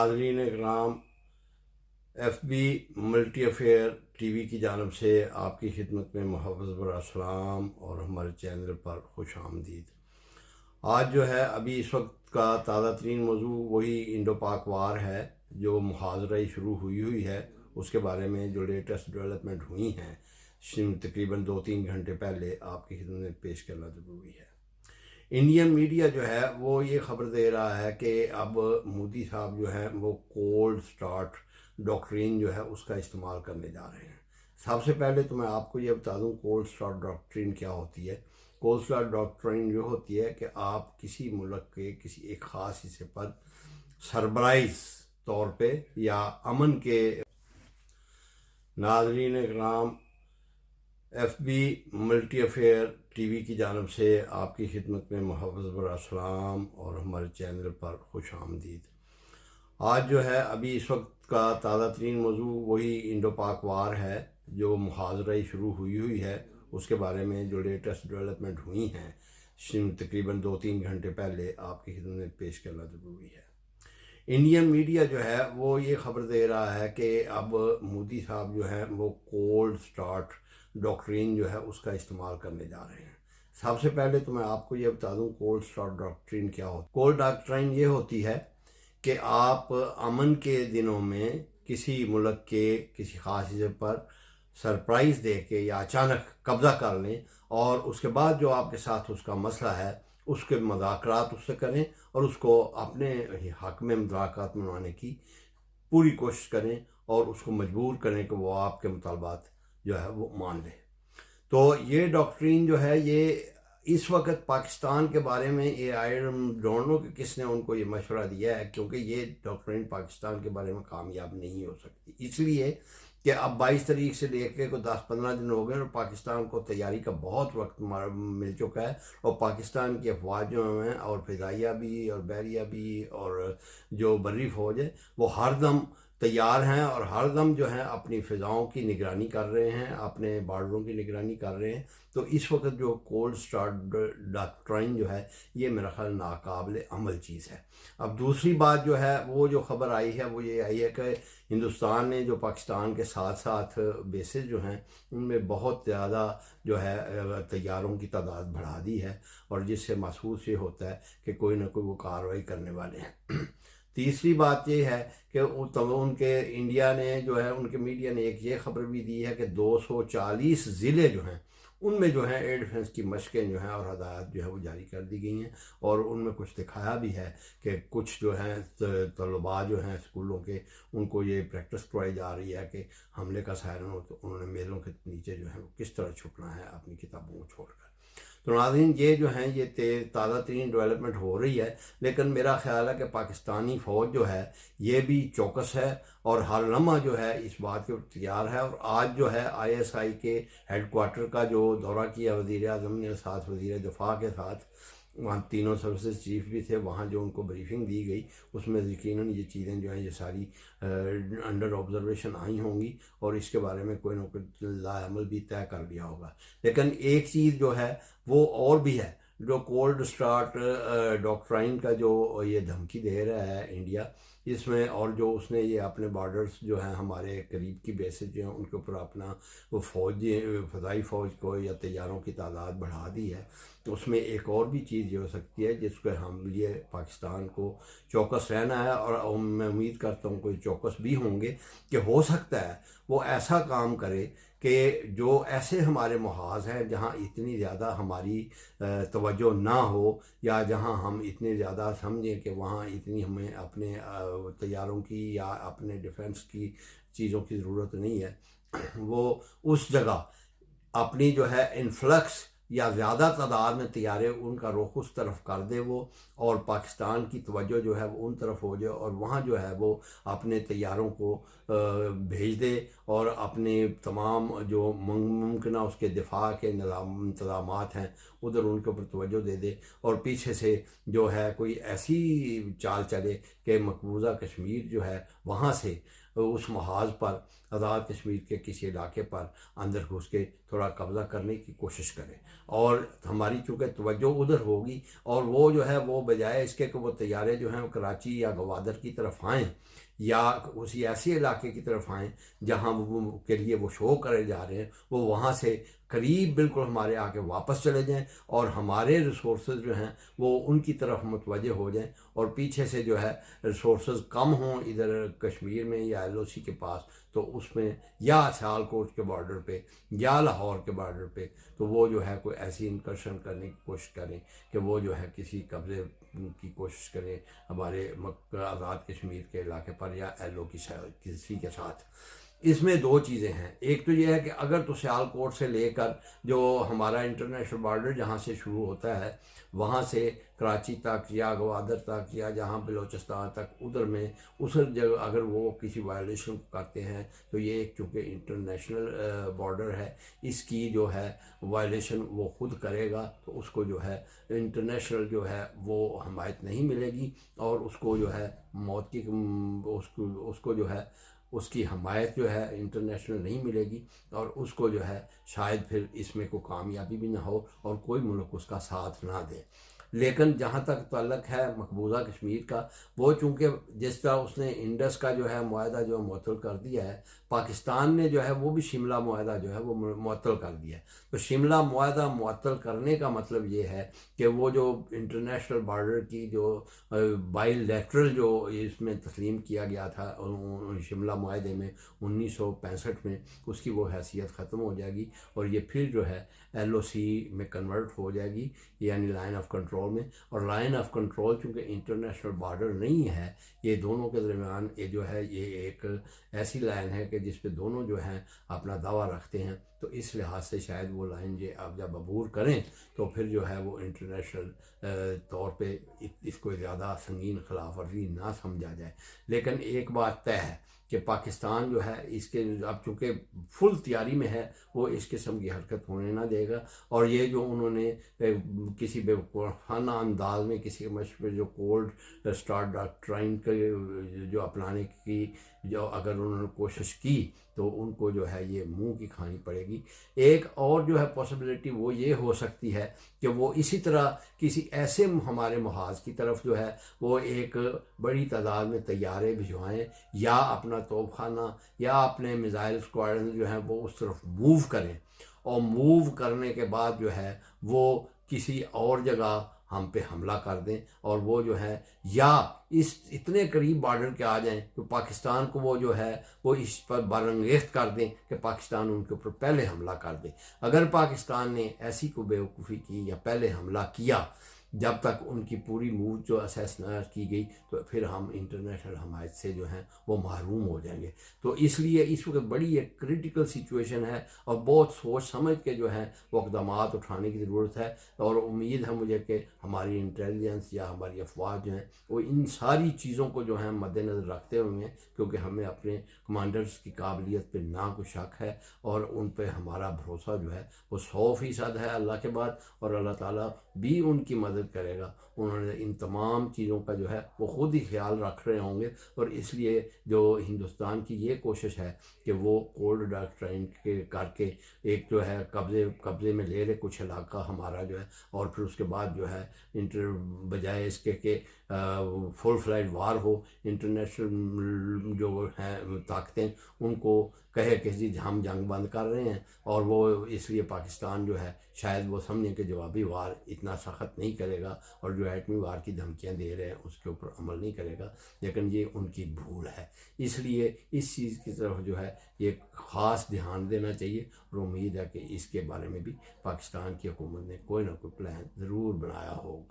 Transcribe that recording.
नाज़रीन इकराम, FB multi affair TV की जानब से आपकी खिदमत में मुहब्बत भरा सलाम और हमारे चैनल पर खुश आमदीद। आज जो है अभी इस वक्त का ताज़ा तरीन मौजू वही इंडो पाक वार है जो मुहाजरा शुरू हुई है, उसके बारे में जो लेटेस्ट डेवलपमेंट हुई हैं तकरीबन 2-3 घंटे पहले आपकी खिदमत में पेश करना ज़रूरी है। इंडियन मीडिया जो है वो ये ख़बर दे रहा है कि अब मोदी साहब जो है वो कोल्ड स्टार्ट डॉक्ट्रिन जो है उसका इस्तेमाल करने जा रहे हैं। सबसे पहले तो मैं आपको ये बता दूं कोल्ड स्टार्ट डॉक्ट्रिन क्या होती है। कोल्ड स्टार्ट डॉक्ट्रिन जो होती है कि आप किसी मुल्क के किसी एक ख़ास हिस्से पर सरप्राइज तौर पे या अमन के नाज़रीन इकराम FB मल्टी अफेयर TV की जानब से आपकी खिदमत में मुहब्बत भरा सलाम और हमारे चैनल पर खुश आमदीद। आज जो है अभी इस वक्त का ताज़ा तरीन मौजू वही इंडो पाक वार है जो मुहाजरा शुरू हुई है, उसके बारे में जो लेटेस्ट डेवलपमेंट हुई हैं तकरीबन 2-3 घंटे पहले आपकी खिदमत में पेश करना ज़रूरी है। इंडियन मीडिया जो है वो ये ख़बर दे रहा है कि अब मोदी साहब जो है वो कोल्ड स्टार्ट डॉक्ट्रिन जो है उसका इस्तेमाल करने जा रहे हैं। सबसे पहले तो मैं आपको ये बता दूं कोल्ड स्टार्ट डॉक्ट्रिन क्या होती है। कोल्ड डॉक्ट्रिन ये होती है कि आप अमन के दिनों में किसी मुल्क के किसी ख़ास हिस्से पर सरप्राइज़ दे के या अचानक कब्ज़ा कर लें और उसके बाद जो आपके साथ उसका मसला है उसके मुज़ाकरात उससे करें और उसको अपने हक़ में मुज़ाकरात मनवाने की पूरी कोशिश करें और उसको मजबूर करें कि वो आपके मुतालबात जो है वो मान ले। तो ये डॉक्ट्रिन जो है ये इस वक्त पाकिस्तान के बारे में ये आई डोंट नो कि किसने उनको ये मशवरा दिया है, क्योंकि ये डॉक्ट्रिन पाकिस्तान के बारे में कामयाब नहीं हो सकती, इसलिए कि अब 22 तारीख से लेकर को 10-15 दिन हो गए और पाकिस्तान को तैयारी का बहुत वक्त मिल चुका है और पाकिस्तान की अफवाजों में और फ़िज़ाइया भी और बहरिया भी और जो बर्री फ़ौज है वो हर दम तैयार हैं और हर दम जो है अपनी फ़िज़ाओं की निगरानी कर रहे हैं, अपने बॉर्डरों की निगरानी कर रहे हैं। तो इस वक्त जो कोल्ड स्टार्ट डॉक्ट्रिन जो है ये मेरा ख्याल नाकाबिल अमल चीज़ है। अब दूसरी बात जो है वो जो ख़बर आई है वो ये आई है कि हिंदुस्तान ने जो पाकिस्तान के साथ साथ बेसेस जो हैं उनमें बहुत ज़्यादा जो है तैयारों की तादाद बढ़ा दी है और जिससे महसूस ये होता है कि कोई ना कोई वो कार्रवाई करने वाले हैं। तीसरी बात ये है कि उनके इंडिया ने जो है उनके मीडिया ने एक ये ख़बर भी दी है कि 240 ज़िले जो हैं उनमें जो है एयर डिफेंस की मशक़ें जो हैं और हदायत जो है वो जारी कर दी गई हैं और उनमें कुछ दिखाया भी है कि कुछ जो हैं तलबा जो हैं स्कूलों के उनको ये प्रैक्टिस करवाई जा रही है कि हमले का सायरन हो तो उन्होंने मेज़ों के नीचे जो है वो किस तरह छुपना है अपनी किताबों को छोड़कर। तो नाज़रीन ये जो हैं ये ताज़ा तरीन डेवलपमेंट हो रही है, लेकिन मेरा ख्याल है कि पाकिस्तानी फ़ौज जो है ये भी चौकस है और हर लम्हा जो है इस बात के तैयार है। और आज जो है ISI के हेडक्वार्टर का जो दौरा किया वज़ीर आज़म ने साथ वज़ीर दिफा के साथ, वहाँ तीनों सर्विसेज चीफ भी थे, वहाँ जो उनको ब्रीफिंग दी गई उसमें यकीनन ये चीज़ें जो हैं ये सारी अंडर ऑब्जर्वेशन आई होंगी और इसके बारे में कोई ना कोई लाअमल भी तय कर लिया होगा। लेकिन एक चीज़ जो है वो और भी है, जो कोल्ड स्टार्ट डॉक्ट्राइन का जो ये धमकी दे रहा है इंडिया इसमें, और जो उसने ये अपने बॉर्डर्स जो हैं हमारे करीब की बेसेस जो हैं उनके ऊपर अपना वो फ़ज़ाई फ़ौज को या तैयारों की तादाद बढ़ा दी है, तो उसमें एक और भी चीज़ ये हो सकती है जिसको हम लिए पाकिस्तान को चौकस रहना है। और मैं उम्मीद करता हूँ कोई चौकस भी होंगे कि हो सकता है वो ऐसा काम करे कि जो ऐसे हमारे मुहाज़ हैं जहाँ इतनी ज़्यादा हमारी तवज्जो ना हो या जहाँ हम इतने ज़्यादा समझें कि वहाँ इतनी हमें अपने तैयारों की या अपने डिफेंस की चीज़ों की ज़रूरत नहीं है, वो उस जगह अपनी जो है इन्फ्लक्स या ज़्यादा तादाद में तैयारे उनका रुख उस तरफ कर दे वो और पाकिस्तान की तवज्जो जो है वो उन तरफ हो जाए और वहाँ जो है वो अपने तैयारों को भेज दे और अपने तमाम जो मुमकिन उसके दिफा के इंतज़ामात हैं उधर उनके ऊपर तवज्जो दे दे और पीछे से जो है कोई ऐसी चाल चले कि मकबूजा कश्मीर जो है वहाँ से उस महाज पर, आज़ाद कश्मीर के किसी इलाके पर अंदर घुस के थोड़ा कब्ज़ा करने की कोशिश करें। और हमारी चूँकि तवज्जो उधर होगी, और वो जो है वो बजाय इसके कि वो तैयारे जो हैं वो कराची या गवादर की तरफ आएँ या उसी ऐसे इलाके की तरफ आएँ जहाँ वो के लिए वो शो करे जा रहे हैं, वो वहाँ से करीब बिल्कुल हमारे आके वापस चले जाएं और हमारे रिसोर्सेज जो हैं वो उनकी तरफ मुतवज्जे हो जाएं, और पीछे से जो है रिसोर्सेज कम हों इधर कश्मीर में या LOC के पास, तो उसमें या सियालकोट के बॉर्डर पे या लाहौर के बॉर्डर पे, तो वो जो है कोई ऐसी इंकर्शन करने की कोशिश करें कि वो जो है किसी कब्ज़े की कोशिश करें हमारे आज़ाद कश्मीर के इलाके पर या LO की किसी के साथ। इसमें दो चीज़ें हैं। एक तो ये है कि अगर तो सियालकोट से लेकर जो हमारा इंटरनेशनल बॉर्डर जहाँ से शुरू होता है वहाँ से कराची तक या गवादर तक या जहाँ बलोचिस्तान तक, उधर में उस जगह अगर वो किसी वायलेशन करते हैं तो ये एक चूँकि इंटरनेशनल बॉर्डर है, इसकी जो है वायलेशन वो खुद करेगा, तो उसको जो है इंटरनेशनल जो है वो हमायत नहीं मिलेगी, और उसको जो है मौत की उसको जो है उसकी हमायत जो है इंटरनेशनल नहीं मिलेगी, और उसको जो है शायद फिर इसमें कोई कामयाबी भी ना हो और कोई मुल्क उसका साथ ना दे। लेकिन जहाँ तक ताल्लुक़ है मकबूजा कश्मीर का, वो चूँकि जिस तरह उसने इंडस का जो है मुआहदा जो मुअत्तल कर दिया है, पाकिस्तान ने जो है वो भी शिमला मुआहदा जो है वो मुअत्तल कर दिया है। तो शिमला मुआहदा मुअत्तल करने का मतलब ये है कि वो जो इंटरनेशनल बॉर्डर की जो बाईलैटरल जो इसमें तस्लीम किया गया था शिमला मुआहदे में 1965 में, उसकी वो हैसियत ख़त्म हो जाएगी और ये फिर जो है LOC में कन्वर्ट हो जाएगी, यानी लाइन ऑफ कंट्रोल में। और लाइन ऑफ कंट्रोल चूँकि इंटरनेशनल बॉर्डर नहीं है, ये दोनों के दरमियान ये जो है ये एक ऐसी लाइन है कि जिस पे दोनों जो हैं अपना दावा रखते हैं, तो इस लिहाज से शायद वो लाइन ये अब जब अबूर करें तो फिर जो है वो इंटरनेशनल तौर पे इसको ज़्यादा संगीन खिलाफ वर्जी ना समझा जाए। लेकिन एक बात तय है कि पाकिस्तान जो है इसके अब चूँकि फुल तैयारी में है, वो इस किस्म की हरकत होने ना देगा। और ये जो उन्होंने किसी बेवकूफ़ाना अंदाज में किसी के मशवरे जो कोल्ड स्टार डॉक्ट्राइन के जो अपनाने की जो अगर उन्होंने कोशिश की तो उनको जो है ये मुंह की खानी पड़ेगी। एक और जो है पॉसिबिलिटी वो ये हो सकती है कि वो इसी तरह किसी ऐसे हमारे महाज की तरफ जो है वो एक बड़ी तादाद में तैयारे भिजवाएं या अपना तोपखाना या अपने मिसाइल स्क्वाड्रन जो है वो उस तरफ मूव करें, और मूव करने के बाद जो है वो किसी और जगह हम पे हमला कर दें, और वो जो है या इस इतने करीब बॉर्डर के आ जाएं तो पाकिस्तान को वो जो है वो इस पर बरंगेज़ कर दें कि पाकिस्तान उनके ऊपर पहले हमला कर दे। अगर पाकिस्तान ने ऐसी को बेवकूफ़ी की या पहले हमला किया जब तक उनकी पूरी मूव जो असेस न की गई, तो फिर हम इंटरनेशनल हमायत से जो हैं वो महरूम हो जाएंगे। तो इसलिए इस वक्त बड़ी एक क्रिटिकल सिचुएशन है और बहुत सोच समझ के जो है वो इक़दाम उठाने की ज़रूरत है। और उम्मीद है मुझे कि हमारी इंटेलिजेंस या हमारी अफवाह जो हैं वो इन सारी चीज़ों को जो है मद्देनज़र रखते हुए, क्योंकि हमें अपने कमांडर्स की काबिलियत पर ना कोई शक है और उन पर हमारा भरोसा जो है वो 100% है अल्लाह के बाद, और अल्लाह ताला भी उनकी मदद करेगा। उन्होंने इन तमाम चीज़ों का जो है वो ख़ुद ही ख्याल रख रहे होंगे, और इसलिए जो हिंदुस्तान की ये कोशिश है कि वो कोल्ड डॉक्ट्राइन के करके एक जो है कब्ज़े में ले ले कुछ इलाका हमारा जो है, और फिर उसके बाद जो है बजाय इसके कि फुल फ्लैट वार हो, इंटरनेशनल जो है ताकतें उनको कहे कि जी हम जंग बंद कर रहे हैं, और वो इसलिए पाकिस्तान जो है शायद वो समझे कि जवाबी वार इतना सख्त नहीं करेगा और जो एटमी वार की धमकियां दे रहे हैं उसके ऊपर अमल नहीं करेगा, लेकिन ये उनकी भूल है। इसलिए इस चीज़ की तरफ जो है ये ख़ास ध्यान देना चाहिए, और उम्मीद है कि इसके बारे में भी पाकिस्तान की हुकूमत ने कोई ना कोई प्लान ज़रूर बनाया होगा।